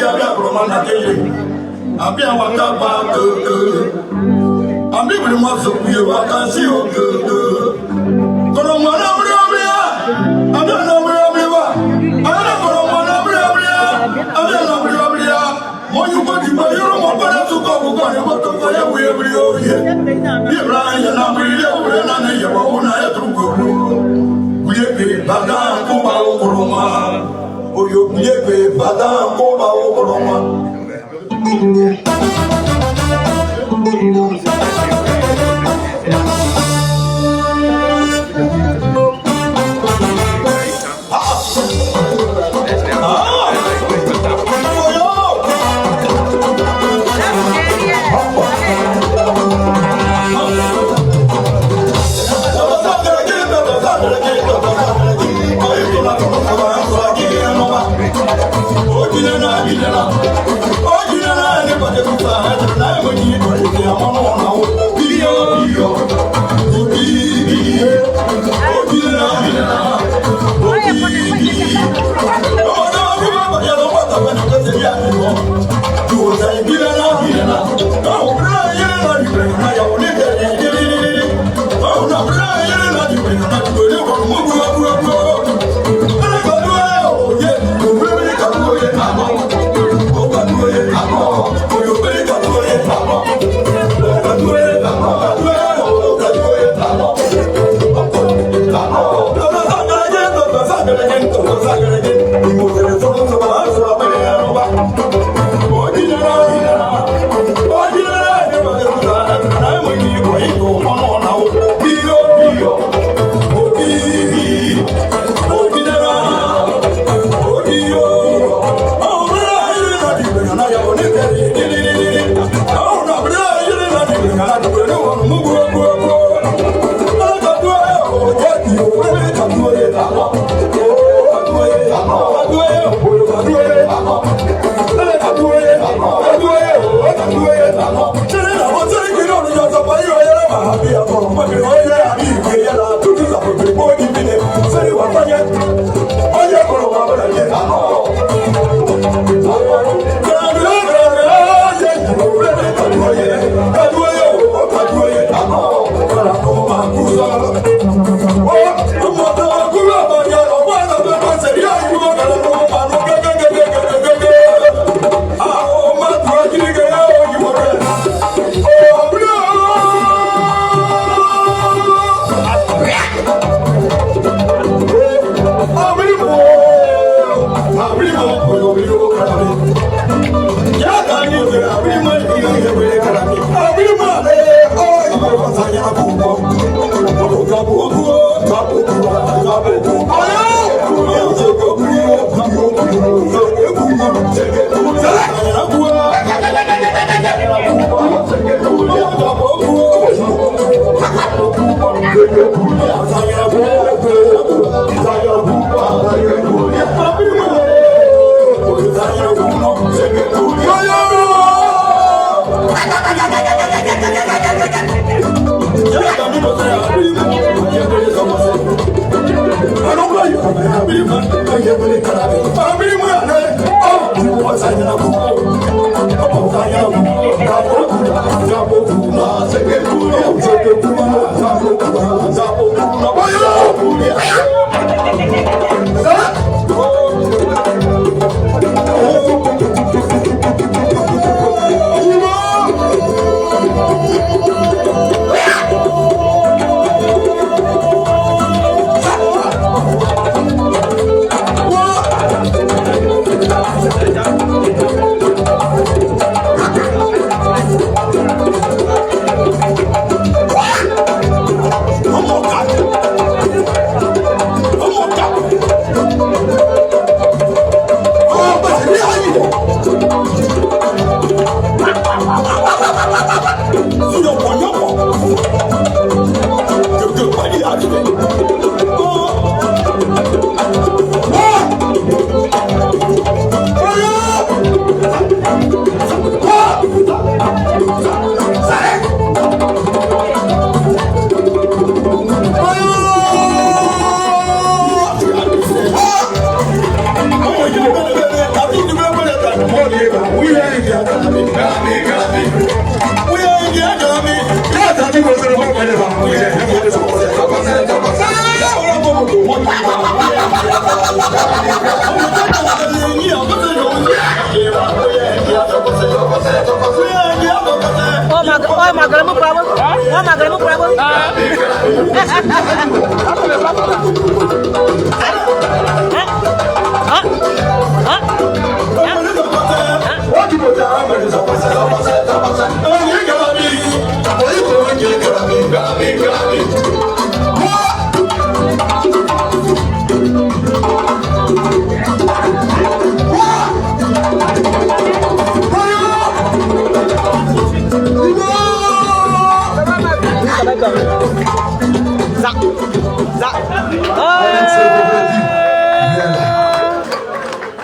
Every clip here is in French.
abia bromana kele. Abia waka ba Ami bri mo so bi waka si o Kono mana bria. Abia na bria. Ana kono mana bria. Abia na bria. Mo yu ko di ba yoro mo ba su ko ko ni mo to ko ya wi bri o ye. Ibra ya na bria o na na ye wo na ya tru ko. Uye be bada ko ba o koroma. Oyo uye be bada ko ba o koroma. Thank you.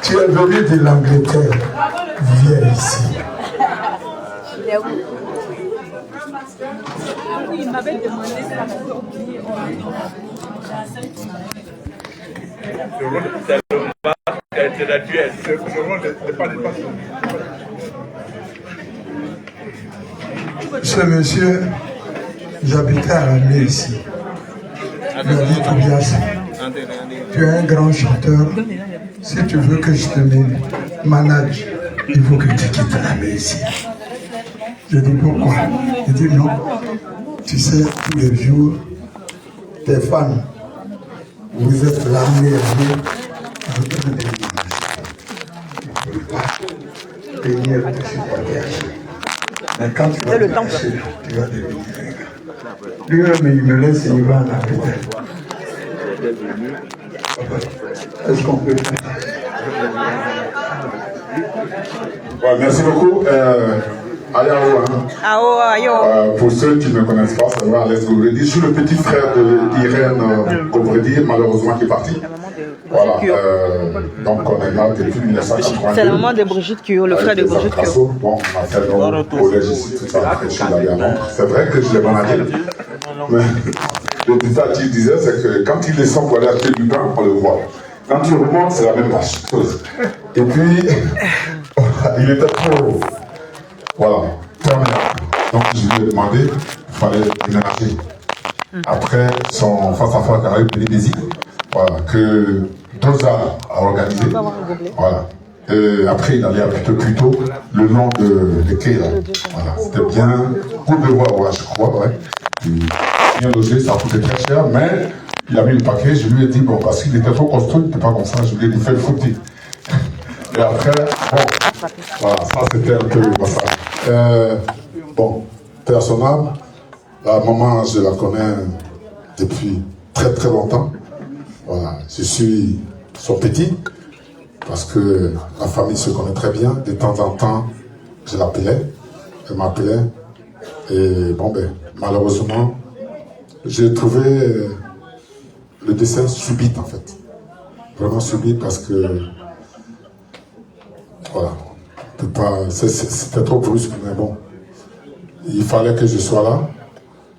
Tu es venu de l'Angleterre, viens ici. Il m'avait demandé ça. Ce monsieur, j'habitais à Ramé ici. Il m'a dit Tobias, tu es un grand chanteur. Si tu veux que je te manage, il faut que tu quittes Ramé ici. Je dis pourquoi? Il dit non. Tu sais, tous les jours, tes fans, vous êtes là, vous donnez des images. Vous ne pouvez pas payer tes supporters. Mais quand tu vas marcher, tu vas devenir un gars. Lui-même, il me laisse et il va en Angleterre. Est-ce qu'on peut faire ça? Ouais, merci beaucoup. Pour ceux qui ne me connaissent pas, ça va, Alex Govredi. Je suis le petit frère d'Irène Govredi, malheureusement qui est parti. Voilà, donc on est là depuis 1982. C'est la maman de Brigitte Kyo, le frère de Brigitte Kyo. Bon, on a fait nos collèges ici, tout ça, je suis allé avant. C'est vrai que je l'ai managé, mais le détail qu'il disait, c'est que quand il descend pour aller acheter du pain, on le voit. Quand tu remontes, c'est la même chose. Et puis, il était trop... Voilà, terminé. Donc je lui ai demandé, il fallait déménager. Après son face-à-face avec Béni Bézi, voilà, que Doza a organisé. Voilà. Et après, il allait à plutôt le nom de Kéla. Voilà, c'était bien, pour le voir, ouais, je crois, ouais. Bien logé, ça coûtait très cher, mais il a mis le paquet, je lui ai dit, bon, parce qu'il était trop construit, il n'était pas comme ça, je lui ai dit, fais le footing. Et après, bon, voilà, ça c'était un peu ça. Bon, personnel, la maman, je la connais depuis très très longtemps. Voilà, je suis son petit, parce que la famille se connaît très bien. De temps en temps, je l'appelais, elle m'appelait. Et bon, ben, malheureusement, j'ai trouvé le décès subit en fait. Vraiment subit parce que, voilà, c'était trop brusque, mais bon, il fallait que je sois là.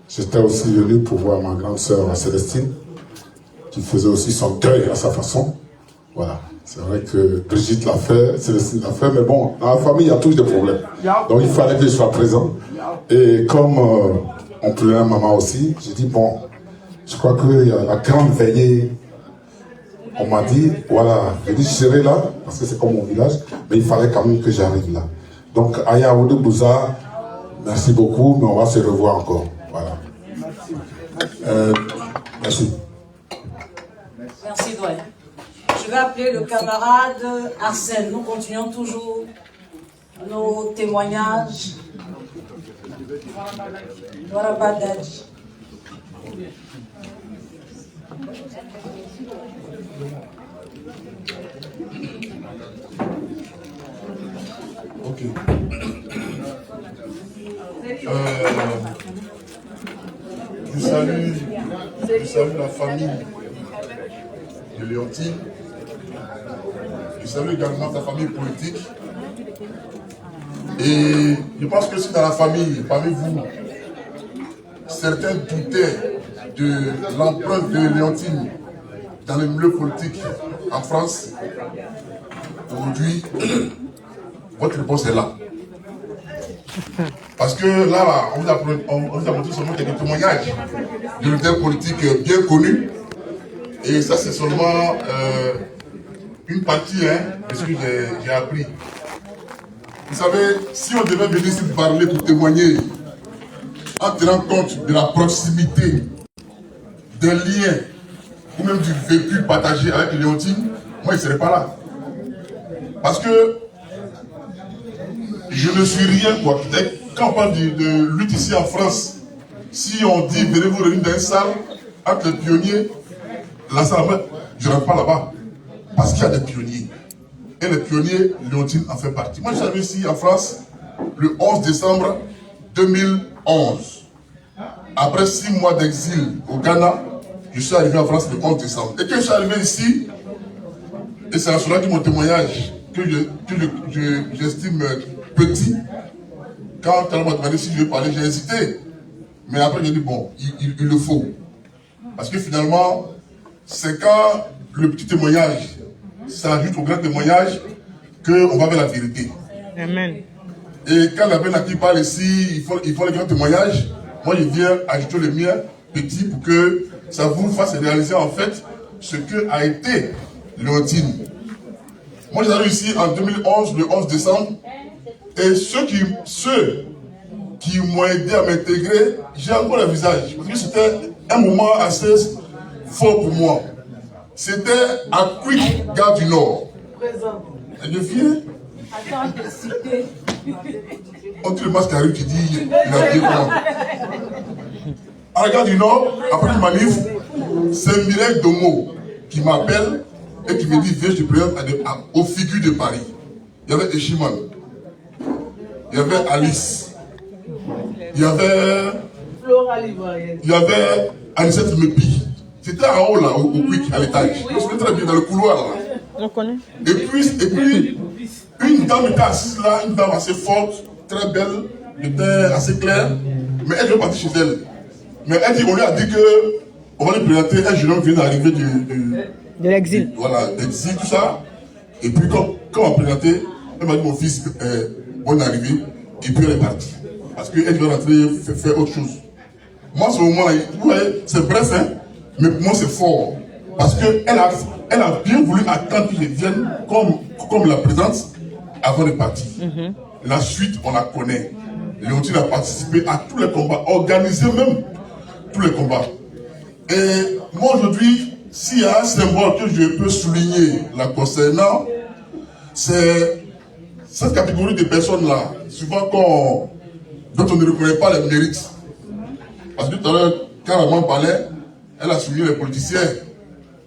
J'étais aussi venu pour voir ma grande sœur Célestine, qui faisait aussi son deuil à sa façon. Voilà, c'est vrai que Brigitte l'a fait, Célestine l'a fait, mais bon, dans la famille, il y a toujours des problèmes. Donc il fallait que je sois présent. Et comme on pleurait maman aussi, j'ai dit, bon, je crois qu'il y a la grande veillée. On m'a dit, voilà, j'ai dit, je serai là, parce que c'est comme mon village, mais il fallait quand même que j'arrive là. Donc, Aya Oudou Bouza, merci beaucoup, mais on va se revoir encore. Voilà. Merci. Merci, Doyen. Je vais appeler le camarade Arsène. Nous continuons toujours nos témoignages. Voilà, Badadji. Ok. Je salue la famille de Léontine. Je salue également ta famille politique. Et je pense que si dans la famille, parmi vous, certains doutaient de l'empreinte de Léontine dans le milieu politique en France, aujourd'hui, votre réponse est là. Parce que là, on vous a montré seulement des témoignages de leaders politiques bien connus. Et ça, c'est seulement une partie de ce que j'ai appris. Vous savez, si on devait venir ici parler pour témoigner, en tenant compte de la proximité, des liens, ou même du vécu partagé avec Léontine, moi, il ne serait pas là. Parce que je ne suis rien, quoi. Quand on parle de lutte ici en France, si on dit venez vous réunir dans une salle entre les pionniers, la salle, je ne rentre pas là-bas. Parce qu'il y a des pionniers. Et les pionniers, Léontine en fait partie. Moi, je suis arrivé ici en France le 11 décembre 2011. Après 6 mois d'exil au Ghana, je suis arrivé en France le 11 décembre. Et quand je suis arrivé ici, et c'est à cela que mon témoignage, que j'estime petit, quand on m'a demandé si je vais parler, j'ai hésité. Mais après, j'ai dit, bon, il le faut. Parce que finalement, c'est quand le petit témoignage s'ajoute au grand témoignage qu'on va vers la vérité. Amen. Et quand la belle qui parle ici, il faut les grands témoignages. Moi, je viens ajouter le mien petit pour que ça vous fasse réaliser en fait ce que a été Léontine. Moi, je suis arrivé ici en 2011, le 11 décembre. Et ceux qui m'ont aidé à m'intégrer, j'ai encore le visage. Parce que c'était un moment assez fort pour moi. C'était à Quick, Gare du Nord. Et je viens. Attends de citer. On dit le masque arrive, tu dis, il a dit quoi. À la Gare du Nord, après une manif, c'est Mireille Domo qui m'appelle et qui me dit, viens, je te présente aux figures de Paris. Il y avait Eshiman, il y avait Alice, il y avait Anisette Mepi. C'était en haut là, au Quick, à l'étage. On se met très bien dans le couloir là. On connaît. Et puis, une dame était assise là, une dame assez forte, très belle, était assez claire, mais elle veut partir chez elle. Mais elle dit, on lui a dit qu'on va lui présenter un jeune homme qui vient d'arriver de l'exil. Voilà, l'exil, tout ça. Et puis, quand on m'a présenté, elle m'a dit, mon fils, bonne arrivée, et puis elle est partie. Parce qu'elle veut rentrer, faire autre chose. Moi, ce moment-là, vous voyez, c'est bref, hein, mais pour moi, c'est fort. Parce qu'elle a bien voulu attendre que je vienne comme la présence avant de partir. La suite, on la connaît. Léontine a participé à tous les combats, organisé même tous les combats. Et moi, aujourd'hui, s'il y a un symbole que je peux souligner la concernant, c'est cette catégorie de personnes-là, souvent dont on ne reconnaît pas les mérites. Parce que tout à l'heure, quand la maman parlait, elle a souligné les politiciens.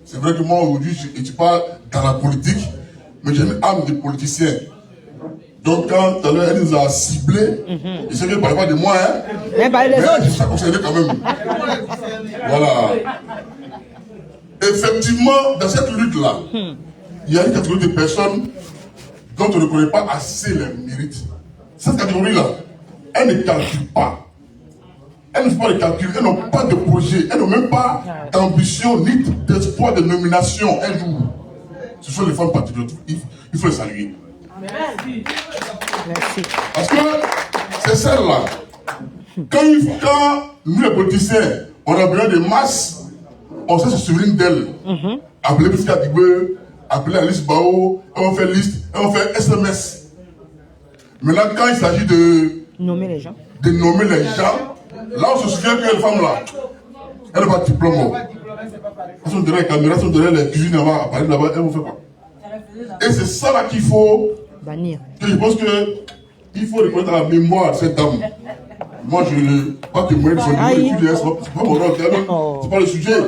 C'est vrai que moi, aujourd'hui, je ne suis pas dans la politique, mais j'ai une âme de politicien. Donc, quand tout à l'heure, elle nous a ciblés, je sais qu'elle ne parlait pas de moi, hein, mais je suis concerné quand même. Voilà. Effectivement, dans cette lutte-là, il y a une catégorie de personnes dont on ne connaît pas assez les mérites. Cette catégorie-là, elle ne calcule pas. Elles ne font pas de calcul, elles n'ont pas de projet, elles n'ont même pas d'ambition ni d'espoir de nomination un jour. Ce sont les femmes patriotes, il faut les saluer. Merci. Parce que c'est celle-là. Quand nous les politiciens, on a besoin de masse, on sait se souvenir d'elle. Appeler Prisca Dibé, appeler Alice Bao, on fait liste, on fait SMS. Maintenant, quand il s'agit de nommer les gens, là on se souvient que les femmes là, elles n'ont pas de diplôme. Elles sont derrière les caméras, elles sont derrière les cuisines à Paris là-bas, elles vont faire quoi? Et c'est ça là qu'il faut bannir. Je pense qu'il faut reconnaître la mémoire de cette dame. Moi je ne pas témoigner de son niveau, c'est pas mon rôle, c'est pas le sujet.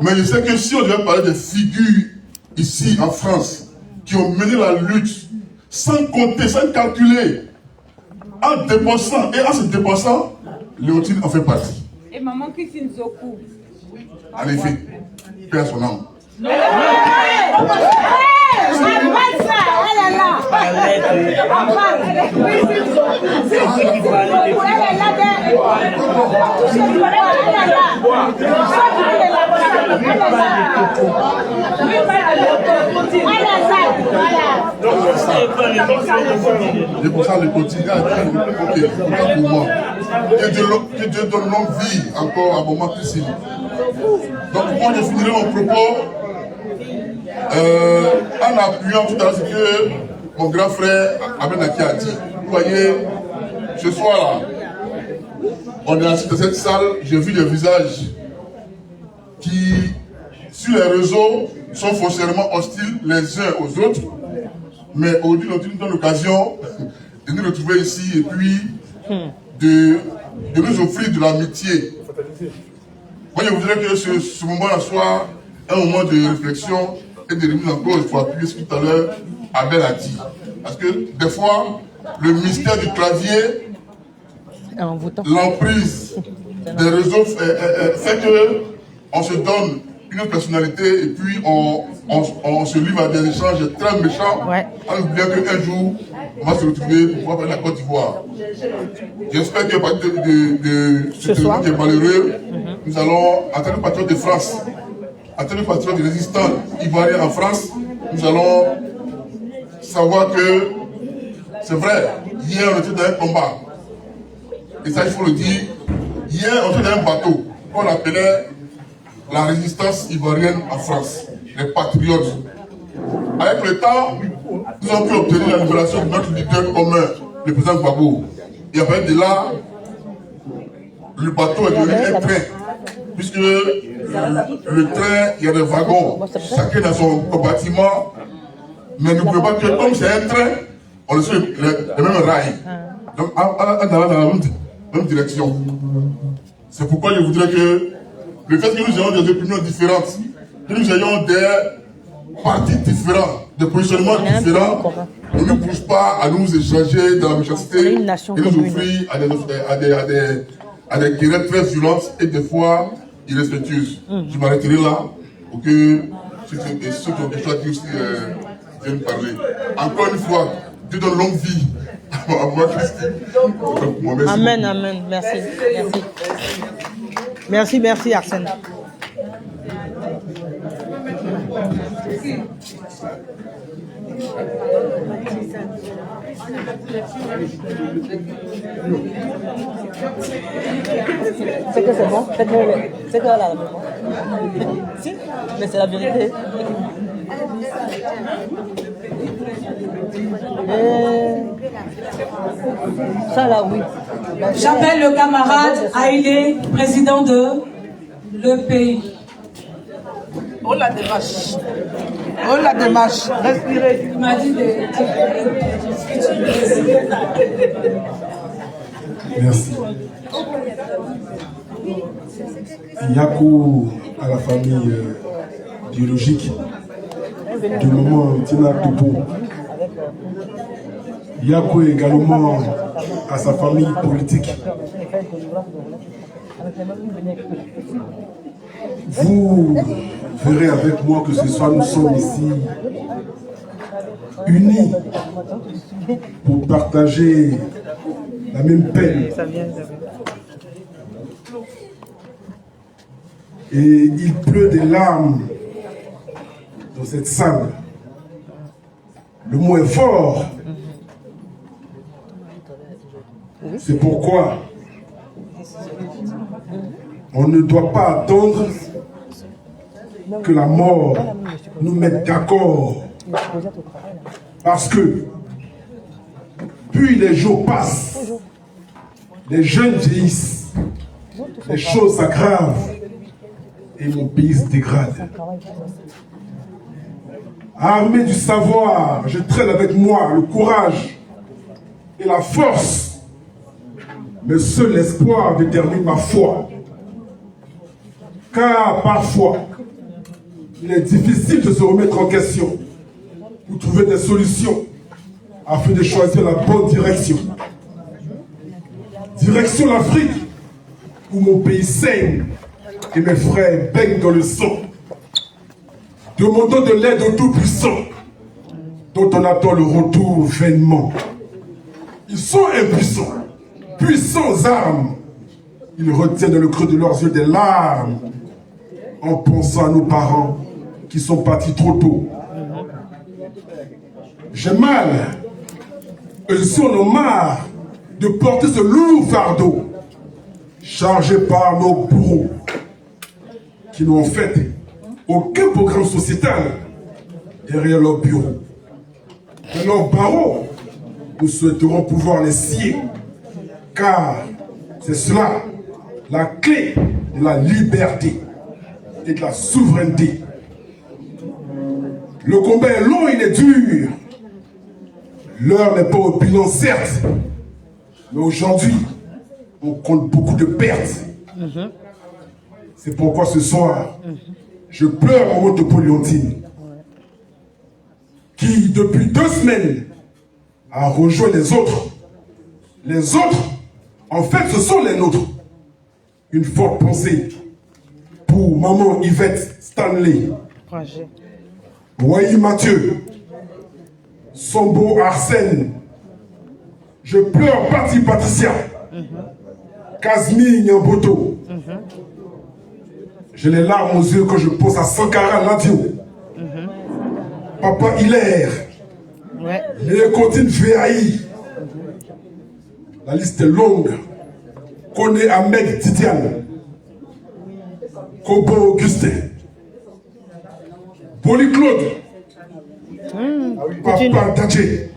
Mais je sais que si on devait parler des figures ici en France qui ont mené la lutte sans compter, sans calculer, en dépensant et en se dépensant, Léontine en fait partie. Et maman Christine Zokou. En effet, paix à son âme. C'est pour ça le quotidien est pour moi. Que Dieu donne longue vie encore à maman Christine. Donc moi je finirai mon propos en appuyant tout à l'heure ce que mon grand frère Abenaki a dit. voyez, ce soir-là, on est assis dans cette salle, j'ai vu des visages qui, sur les réseaux, sont foncièrement hostiles les uns aux autres. Mais aujourd'hui, nous donne l'occasion de nous retrouver ici et puis de nous offrir de l'amitié. Moi, je voudrais que ce moment-là soit un moment de réflexion et de remise en cause pour appuyer ce que tout à l'heure Abel a dit. Parce que des fois, le mystère du clavier, l'emprise des réseaux fait qu'on se donne une personnalité et puis on se livre à des échanges très méchants en oubliant qu'un jour, on va se retrouver pour pouvoir parler de la Côte d'Ivoire. J'espère qu'à partir de ce soir qui est malheureux, nous allons, en tant que patriote de France, en tant que patriote de résistants ivoiriens en France, nous allons savoir que c'est vrai, hier on était dans un combat. Et ça, il faut le dire, hier on était dans un bateau qu'on appelait la résistance ivoirienne en France, les patriotes. Avec le temps, nous avons pu obtenir la libération de notre leader commun, le président Gbagbo. Et à partir de là, le bateau est devenu un train. Puisque le train, il y a des wagons, chacun dans son compartiment. Mais n'oubliez pas que comme c'est un train, on est sur les mêmes rails. Donc, dans la même direction. C'est pourquoi je voudrais que le fait que nous ayons des opinions différentes, que nous ayons des partis différents, des positionnements différents, ne nous pousse pas à nous échanger dans la méchanceté et nous offrir à des querelles très violentes et des fois irrespectueuses. Je m'arrêterai là pour que ceux qui ont déjà dit aussi viennent parler. Encore une fois, Dieu donne longue vie à moi, Christine. Amen, amen. Merci. Merci. Merci, Arsène. C'est que c'est bon, c'est que là, si, mais c'est la vérité. Ça là, oui. J'appelle le camarade Haïlé, président de l'EPI. Oh la démarche. Oh la démarche. Respirez. Il m'a dit de... Merci. Yakou à la famille biologique du moment Tina Topo. Yakou également à sa famille politique. Vous verrez avec moi que ce soir nous sommes ici unis pour partager la même peine. Et il pleut des larmes dans cette salle. Le mot est fort. C'est pourquoi on ne doit pas attendre que la mort nous mette d'accord. Parce que plus les jours passent, les jeunes vieillissent, les choses s'aggravent et mon pays se dégrade. Armé du savoir, je traîne avec moi le courage et la force, mais seul l'espoir détermine ma foi. Car parfois, il est difficile de se remettre en question pour trouver des solutions afin de choisir la bonne direction. Direction l'Afrique, où mon pays saigne et mes frères baignent dans le sang. Demandons de l'aide au Tout-Puissant, dont on attend le retour vainement. Ils sont impuissants, puissants armes. Ils retiennent dans le creux de leurs yeux des larmes en pensant à nos parents qui sont partis trop tôt. J'ai mal. Eux sont en marre de porter ce lourd fardeau chargé par nos bourreaux qui n'ont en fait aucun programme sociétal derrière leur bureau. De leur barreau, nous souhaiterons pouvoir les scier, car c'est cela la clé de la liberté et de la souveraineté. Le combat est long, il est dur. L'heure n'est pas au bilan, certes, mais aujourd'hui, on compte beaucoup de pertes. C'est pourquoi ce soir, je pleure en Topo Leontine, qui depuis 2 semaines a rejoint les autres. Les autres, en fait, ce sont les nôtres. Une forte pensée pour maman Yvette Stanley, Waï Mathieu, Sombo Arsène. Je pleure Pati Patricia, Kazmi Nyamboto. J'ai les larmes aux yeux que je pose à Sankara Nadio, Papa Hilaire, Léocontine Véaï. La liste est longue. Koné Ahmed Tidiane, Kobo Augustin, Polyclaude, Papa Tadje,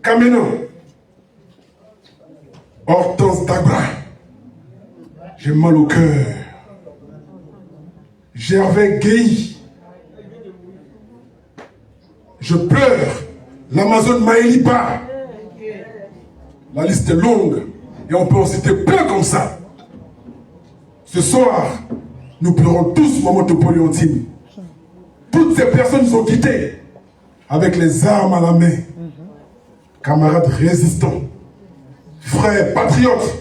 Kamena, Hortense Dagra. J'ai mal au cœur. Gervais Gueye. Je pleure. L'Amazone Maëliba. La liste est longue. Et on peut en citer plein comme ça. Ce soir, nous pleurons tous Maman Topo Leontine. Toutes ces personnes nous ont quittés avec les armes à la main. Camarades résistants, frères patriotes,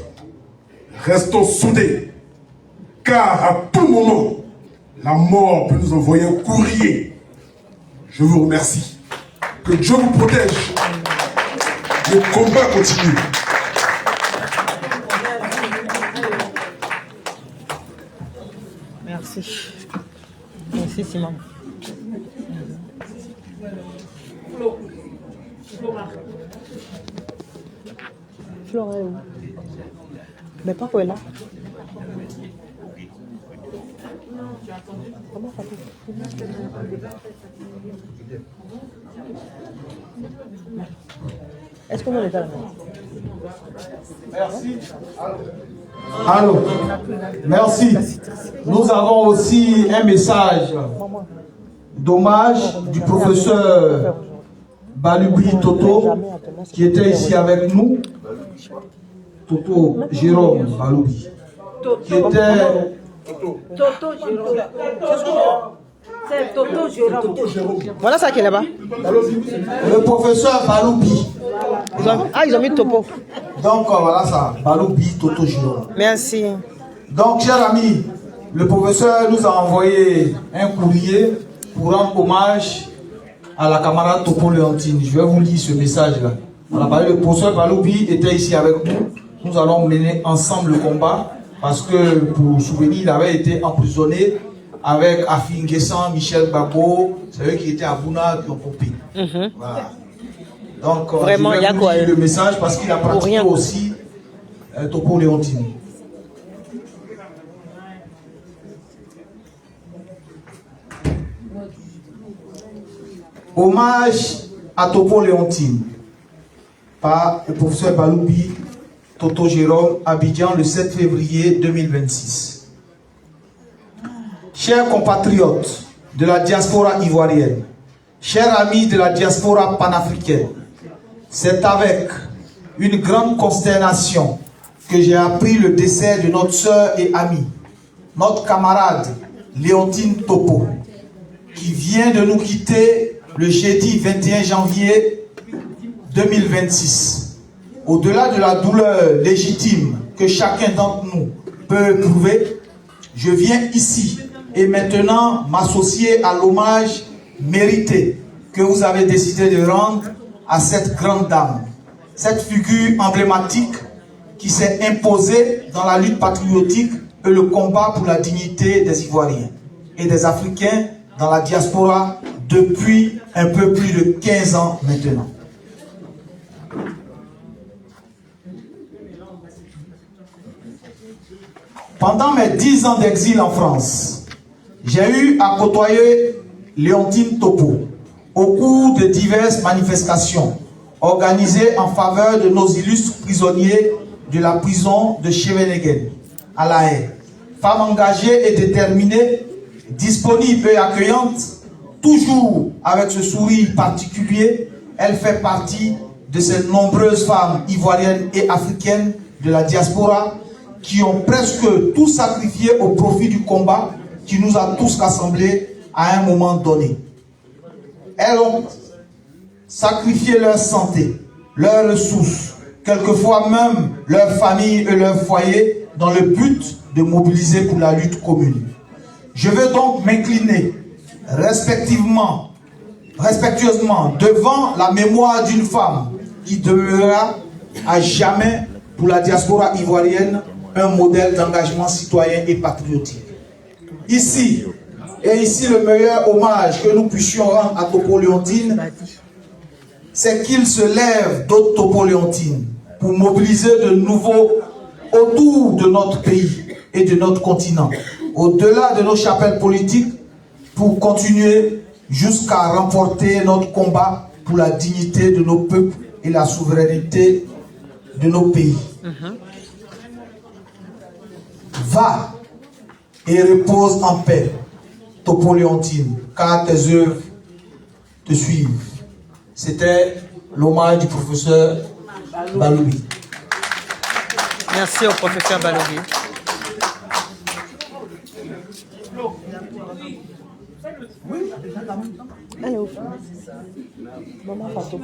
restons soudés. Car à tout moment, la mort peut nous envoyer un courrier. Je vous remercie. Que Dieu vous protège. Le combat continue. Merci. Merci Simon. Flora est où? Mais papa est là. Comment ça fait? Est-ce qu'on est là? Merci. Allô. Merci. Nous avons aussi un message d'hommage du professeur Balubi Toto, qui était ici avec nous. Toto Jérôme Balubi, qui était... Toto Jérôme. C'est Toto Jérôme. Voilà ça qui est là-bas. Le professeur Balubi. Ils ont mis Topo. Donc voilà ça, Balubi Toto Jérôme. Merci. Donc, chers amis, le professeur nous a envoyé un courrier pour rendre hommage à la camarade Topo Leontine. Je vais vous lire ce message-là. Le professeur Balubi était ici avec nous. Nous allons mener ensemble le combat parce que, pour souvenir, il avait été emprisonné avec Afinguessan, Michel Babo, c'est eux qui étaient à Bouna qui ont coupé. Voilà. Donc, vraiment, je vais vous lire le message parce qu'il a pratiqué aussi Topo Leontine. Hommage à Topo Leontine par le professeur Balubi Toto Jérôme, Abidjan, le 7 février 2026. Chers compatriotes de la diaspora ivoirienne, chers amis de la diaspora panafricaine, c'est avec une grande consternation que j'ai appris le décès de notre sœur et amie, notre camarade Léontine Topo, qui vient de nous quitter le jeudi 21 janvier 2026. Au-delà de la douleur légitime que chacun d'entre nous peut éprouver, je viens ici et maintenant m'associer à l'hommage mérité que vous avez décidé de rendre à cette grande dame, cette figure emblématique qui s'est imposée dans la lutte patriotique et le combat pour la dignité des Ivoiriens et des Africains dans la diaspora depuis un peu plus de 15 ans maintenant. Pendant mes 10 ans d'exil en France, j'ai eu à côtoyer Léontine Topo au cours de diverses manifestations organisée en faveur de nos illustres prisonniers de la prison de Scheveningen, à La Haye. Femme engagée et déterminée, disponible et accueillante, toujours avec ce sourire particulier, elle fait partie de ces nombreuses femmes ivoiriennes et africaines de la diaspora qui ont presque tout sacrifié au profit du combat qui nous a tous rassemblés à un moment donné. Elles ont sacrifié leur santé, leurs ressources, quelquefois même leur famille et leur foyer dans le but de mobiliser pour la lutte commune. Je veux donc m'incliner respectueusement devant la mémoire d'une femme qui demeurera à jamais pour la diaspora ivoirienne un modèle d'engagement citoyen et patriotique. Ici le meilleur hommage que nous puissions rendre à Topo Léontine, c'est qu'il se lève d'autres Topo Léontine pour mobiliser de nouveau autour de notre pays et de notre continent, au-delà de nos chapelles politiques, pour continuer jusqu'à remporter notre combat pour la dignité de nos peuples et la souveraineté de nos pays. Va et repose en paix, Topo Léontine, car tes œuvres te suivent. C'était l'hommage du professeur Baloubi. Merci au professeur Baloubi. Allô. Maman Fatou.